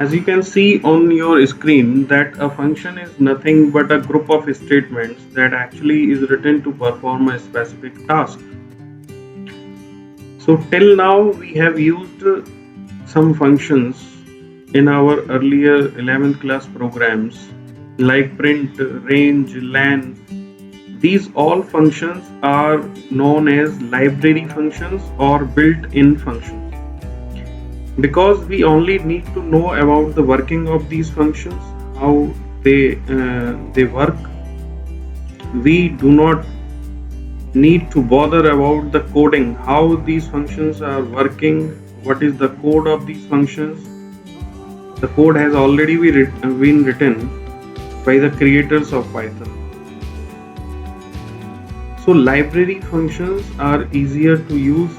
As you can see on your screen that a function is nothing but a group of statements that actually is written to perform a specific task. So till now we have used some functions in our earlier 11th class programs like print, range, len. These all functions are known as library functions or built-in functions. Because we only need to know about the working of these functions, how they work, we do not need to bother about the coding, how these functions are working, what is the code of these functions. The code has already been written by the creators of Python. So library functions are easier to use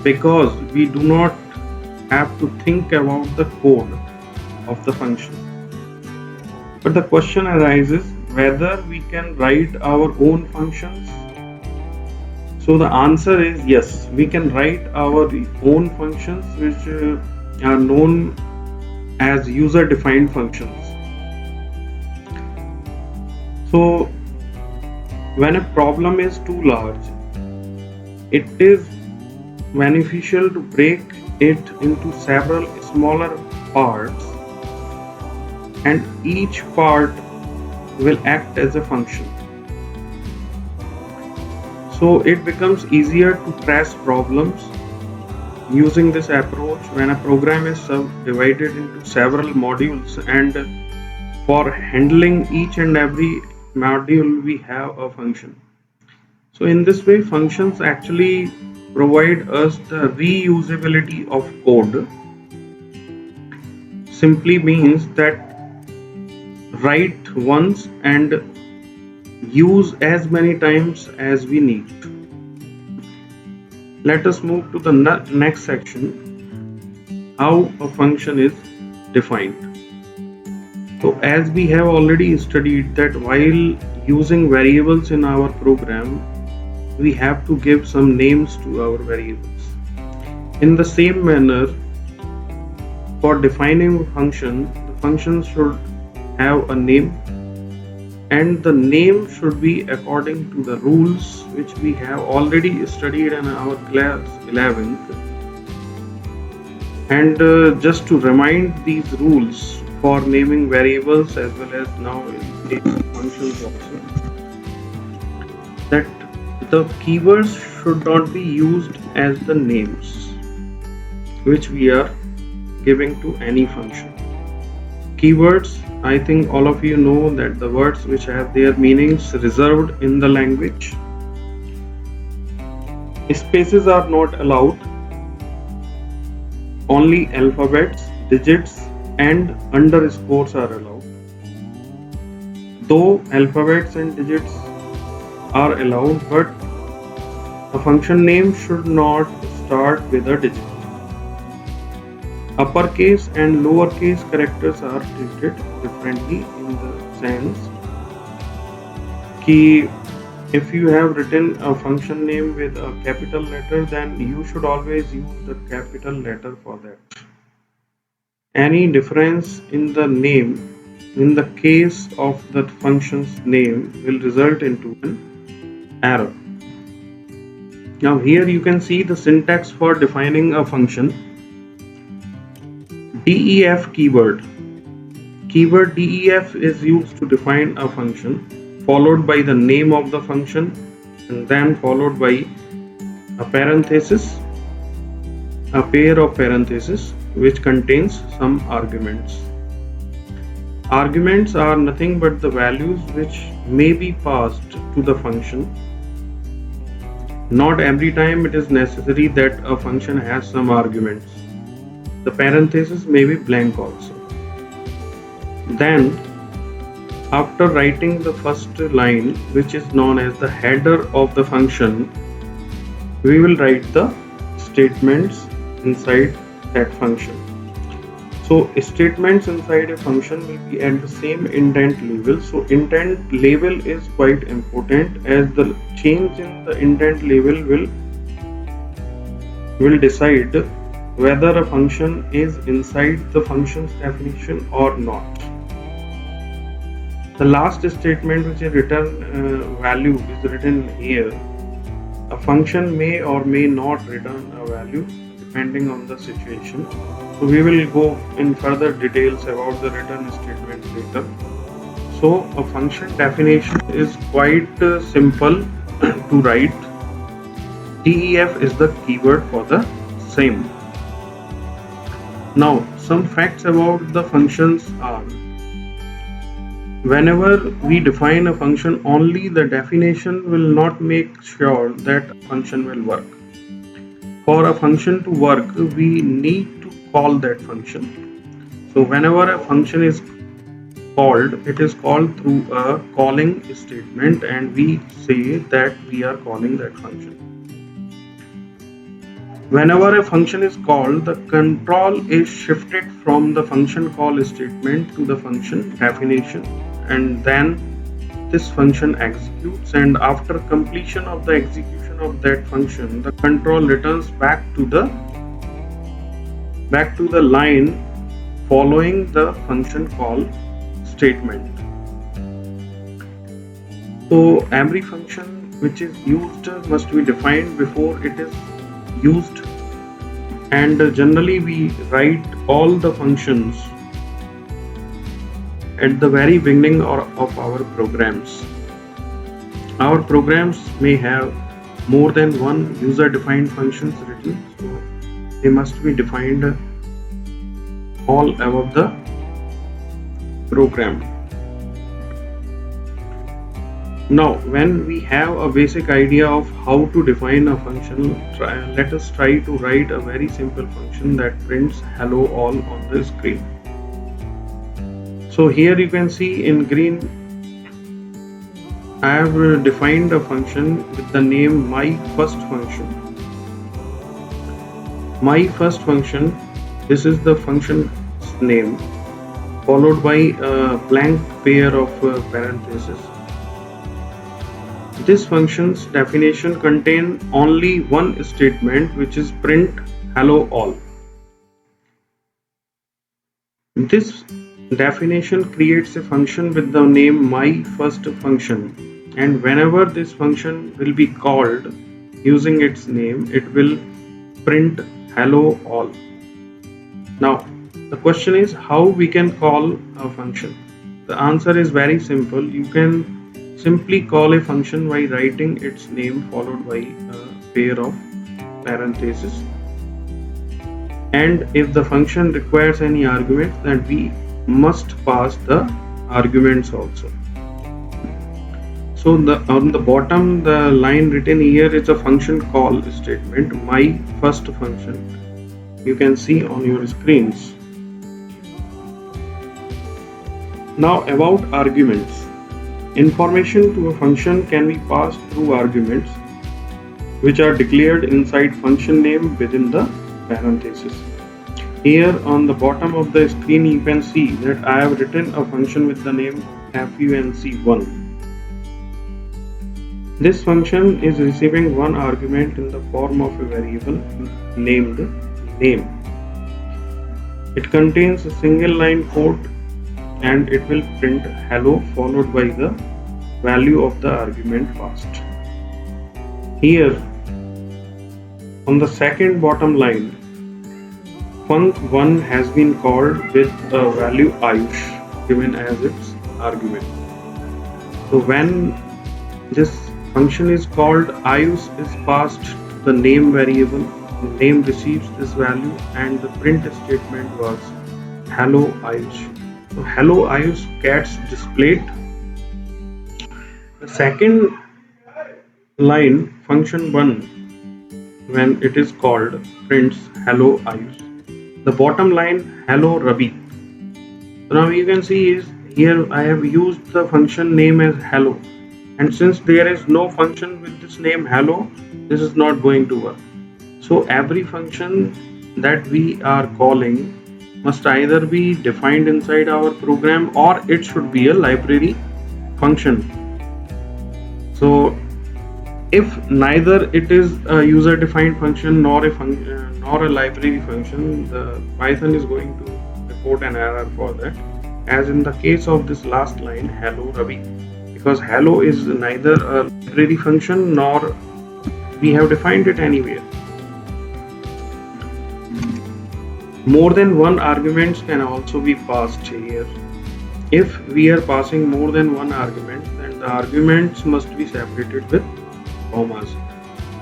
because we do not have to think about the code of the function. But the question arises whether we can write our own functions. So the answer is yes, we can write our own functions which are known as user defined functions. So when a problem is too large, it is beneficial to break it into several smaller parts, and each part will act as a function. So it becomes easier to trace problems using this approach when a program is subdivided into several modules, and for handling each and every module we have a function. So in this way functions actually provide us the reusability of code. Simply means that write once and use as many times as we need. Let us move to the next section, how a function is defined. So as we have already studied that while using variables in our program, we have to give some names to our variables. In the same manner, for defining a function, the function should have a name, and the name should be according to the rules which we have already studied in our class 11th. And just to remind these rules for naming variables as well as now in functions also, that the keywords should not be used as the names which we are giving to any function. Keywords, I think all of you know that the words which have their meanings reserved in the language. Spaces are not allowed. Only alphabets, digits and underscores are allowed. Though alphabets and digits are allowed, but a function name should not start with a digit. Uppercase and lowercase characters are treated differently in the sense कि if you have written a function name with a capital letter, then you should always use the capital letter for that. Any difference in the name in the case of the function's name will result into an error. Now here you can see the syntax for defining a function. DEF keyword. Keyword DEF is used to define a function, followed by the name of the function and then followed by a parenthesis, a pair of parentheses which contains some arguments. Arguments are nothing but the values which may be passed to the function. Not every time it is necessary that a function has some arguments. The parenthesis may be blank also. Then, after writing the first line, which is known as the header of the function, we will write the statements inside that function. So statements inside a function will be at the same indent level. So indent level is quite important, as the change in the indent level will decide whether a function is inside the function's definition or not. The last statement, which is return value, is written here. A function may or may not return a value depending on the situation. So we will go in further details about the return statement later. So a function definition is quite simple to write. DEF is the keyword for the same. Now some facts about the functions are: whenever we define a function, only the definition will not make sure that a function will work. For a function to work, we need to call that function. So whenever a function is called, it is called through a calling statement, and we say that we are calling that function. Whenever a function is called, the control is shifted from the function call statement to the function definition, and then this function executes, and after completion of the execution of that function, the control returns back to the line following the function call statement. So every function which is used must be defined before it is used, and generally we write all the functions at the very beginning of our programs. Our programs may have more than one user-defined functions written, so they must be defined all above the program. Now, when we have a basic idea of how to define a function, let us try to write a very simple function that prints hello all on the screen. So here you can see in green, I have defined a function with the name my first function. My first function, this is the function's name, followed by a blank pair of parentheses. This function's definition contains only one statement, which is print hello all. This definition creates a function with the name my first function, and whenever this function will be called using its name, it will print hello all. Now the question is how we can call a function. The answer is very simple. You can simply call a function by writing its name followed by a pair of parentheses, and if the function requires any arguments, then we must pass the arguments also. So on the bottom, the line written here is a function call statement, my first function. You can see on your screens. Now about arguments. Information to a function can be passed through arguments, which are declared inside function name within the parentheses. Here on the bottom of the screen, you can see that I have written a function with the name func1. This function is receiving one argument in the form of a variable named name. It contains a single line code, and it will print hello followed by the value of the argument passed. Here on the second bottom line, func1 has been called with a value Ayush given as its argument. So when this function is called, Ayush is passed to the name variable, the name receives this value, and the print statement was hello Ayush. So hello Ayush gets displayed. The second line, function1, when it is called, prints hello Ayush. The bottom line, hello Ravi. So now you can see is here I have used the function name as hello, and since there is no function with this name hello, this is not going to work. So every function that we are calling must either be defined inside our program, or it should be a library function. So If neither it is a user defined function nor a library function, the Python is going to report an error for that, as in the case of this last line, hello Ravi, because hello is neither a library function nor we have defined it anywhere. More than one arguments can also be passed here. If we are passing more than one argument, then the arguments must be separated with commas.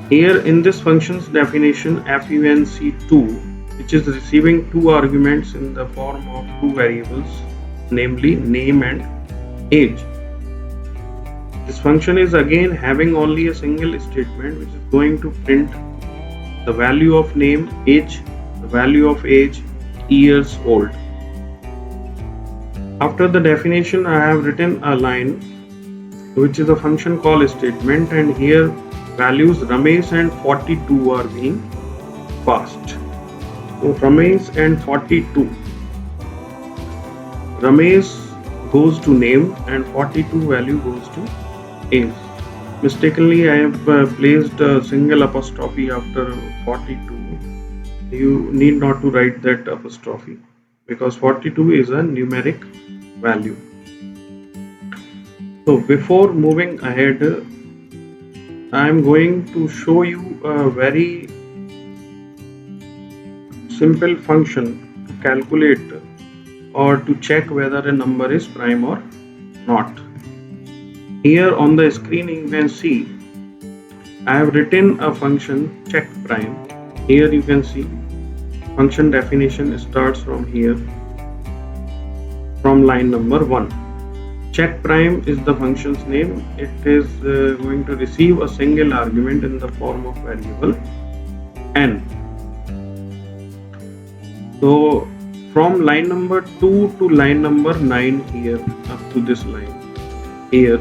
Here in this function's definition, func2, which is receiving two arguments in the form of two variables, namely name and age. This function is again having only a single statement, which is going to print the value of name, age, the value of age, years old. After the definition, I have written a line which is a function call statement, and here values Ramesh and 42 are being passed. So Ramesh and 42. Ramesh goes to name and 42 value goes to age. Mistakenly I have placed a single apostrophe after 42. You need not to write that apostrophe because 42 is a numeric value. So before moving ahead, I am going to show you a very simple function to calculate or to check whether a number is prime or not. Here on the screen you can see I have written a function check prime. Here you can see function definition starts from here, from line number 1. Check prime is the function's name. It is going to receive a single argument in the form of variable n. So from line number 2 to line number 9 here up to this line here,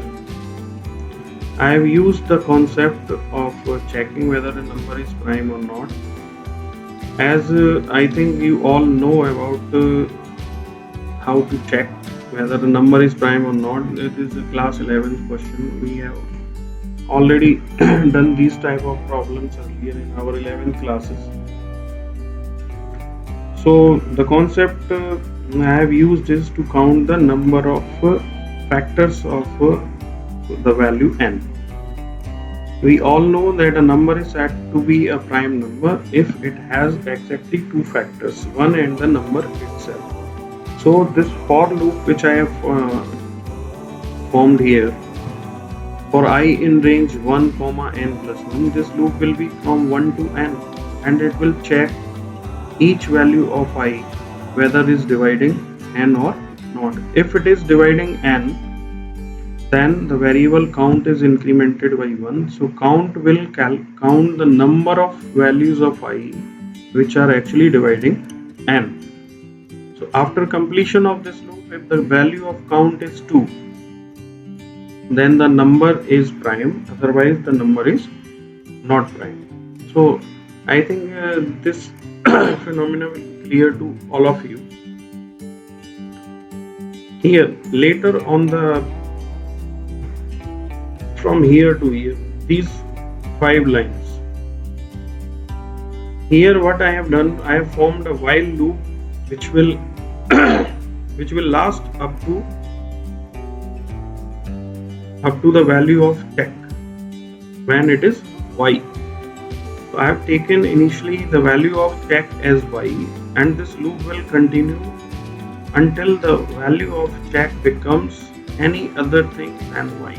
I have used the concept of checking whether a number is prime or not. As I think you all know about how to check whether the number is prime or not. It is a class 11th question. We have already done these type of problems earlier in our 11th classes. So the concept I have used is to count the number of factors of the value n. We all know that a number is said to be a prime number if it has exactly two factors, 1 and the number itself. So this for loop which I have formed here, for I in range 1, n plus 1, this loop will be from 1 to n, and it will check each value of I whether it is dividing n or not. If it is dividing n, then the variable count is incremented by 1. So count will count the number of values of I which are actually dividing n. So after completion of this loop, if the value of count is 2, then the number is prime, otherwise the number is not prime. So I think this phenomenon will be clear to all of you. Here later on the from here to here, these 5 lines. Here what I have done, I have formed a while loop which will last up to the value of check when it is y. So I have taken initially the value of check as y, and this loop will continue until the value of check becomes any other thing than y.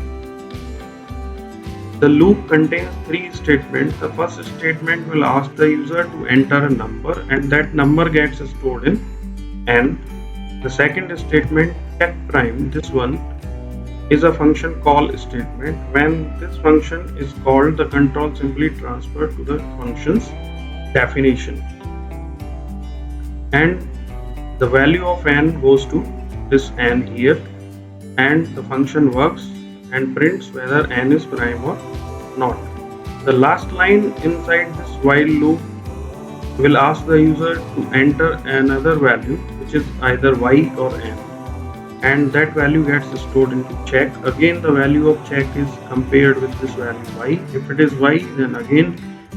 The loop contains 3 statements. The first statement will ask the user to enter a number, and that number gets stored in n. The second statement, check prime, this one is a function call statement. When this function is called, the control simply transferred to the function's definition, and the value of n goes to this n here, and the function works and prints whether n is prime or not. The last line inside this while loop will ask the user to enter another value which is either y or n. and that value gets stored into check. Again, the value of check is compared with this value y. If it is y, then again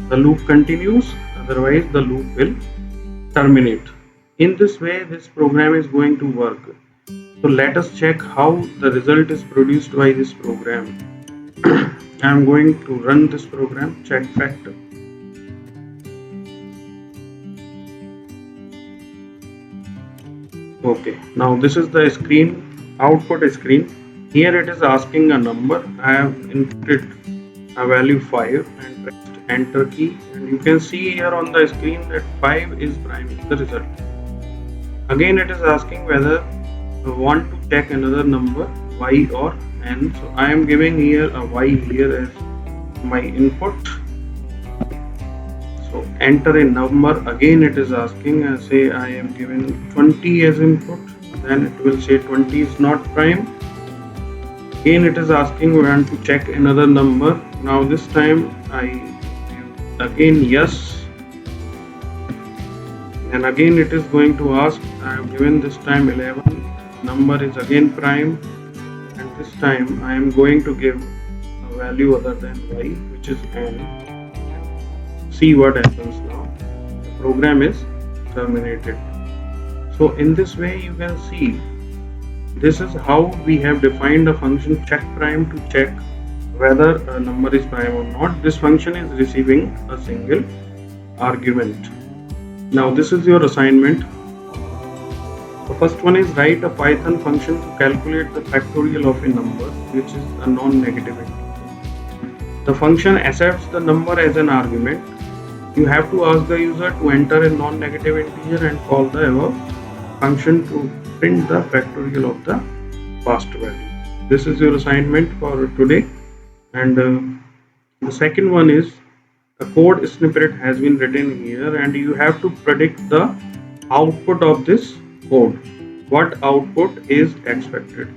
the loop continues, otherwise the loop will terminate. In this way, this program is going to work. So let us check how the result is produced by this program. I am going to run this program, check factor. Okay, now this is the screen, output screen. Here it is asking a number. I have inputted a value 5 and pressed enter key, and you can see here on the screen that 5 is prime, the result. Again it is asking whether I want to check another number, y or n. So I am giving here a y here as my input. So enter a number. Again it is asking, say I am given 20 as input, then it will say 20 is not prime. Again it is asking we want to check another number. Now this time I give again yes, and again it is going to ask, I have given this time 11, number is again prime, and this time I am going to give a value other than y, which is n. See what happens now. The program is terminated. So in this way you can see, this is how we have defined a function check prime to check whether a number is prime or not. This function is receiving a single argument. Now this is your assignment. The first one is write a Python function to calculate the factorial of a number which is a non-negative integer. The function accepts the number as an argument. You have to ask the user to enter a non-negative integer and call the above function to print the factorial of the past value. This is your assignment for today. And the second one is a code snippet has been written here, and you have to predict the output of this code. What output is expected?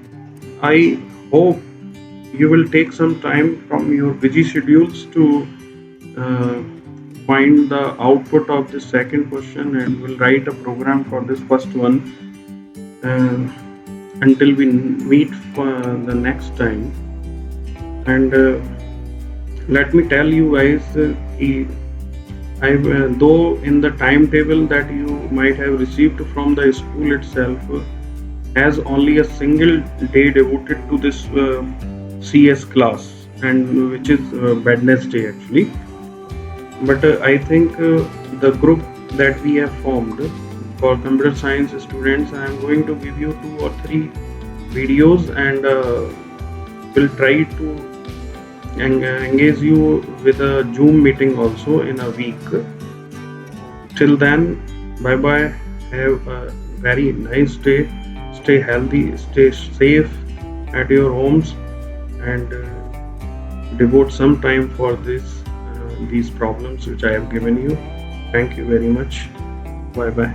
I hope you will take some time from your busy schedules to find the output of the second question, and will write a program for this first one until we meet for the next time. And let me tell you guys, though in the timetable that you might have received from the school itself has only a single day devoted to this CS class, and which is Wednesday actually. But I think the group that we have formed for computer science students, I am going to give you 2 or 3 videos, and will try to engage you with a Zoom meeting also in a week. Till then, bye bye. Have a very nice day. Stay healthy, stay safe at your homes, and devote some time for these problems which I have given you. Thank you very much. Bye bye.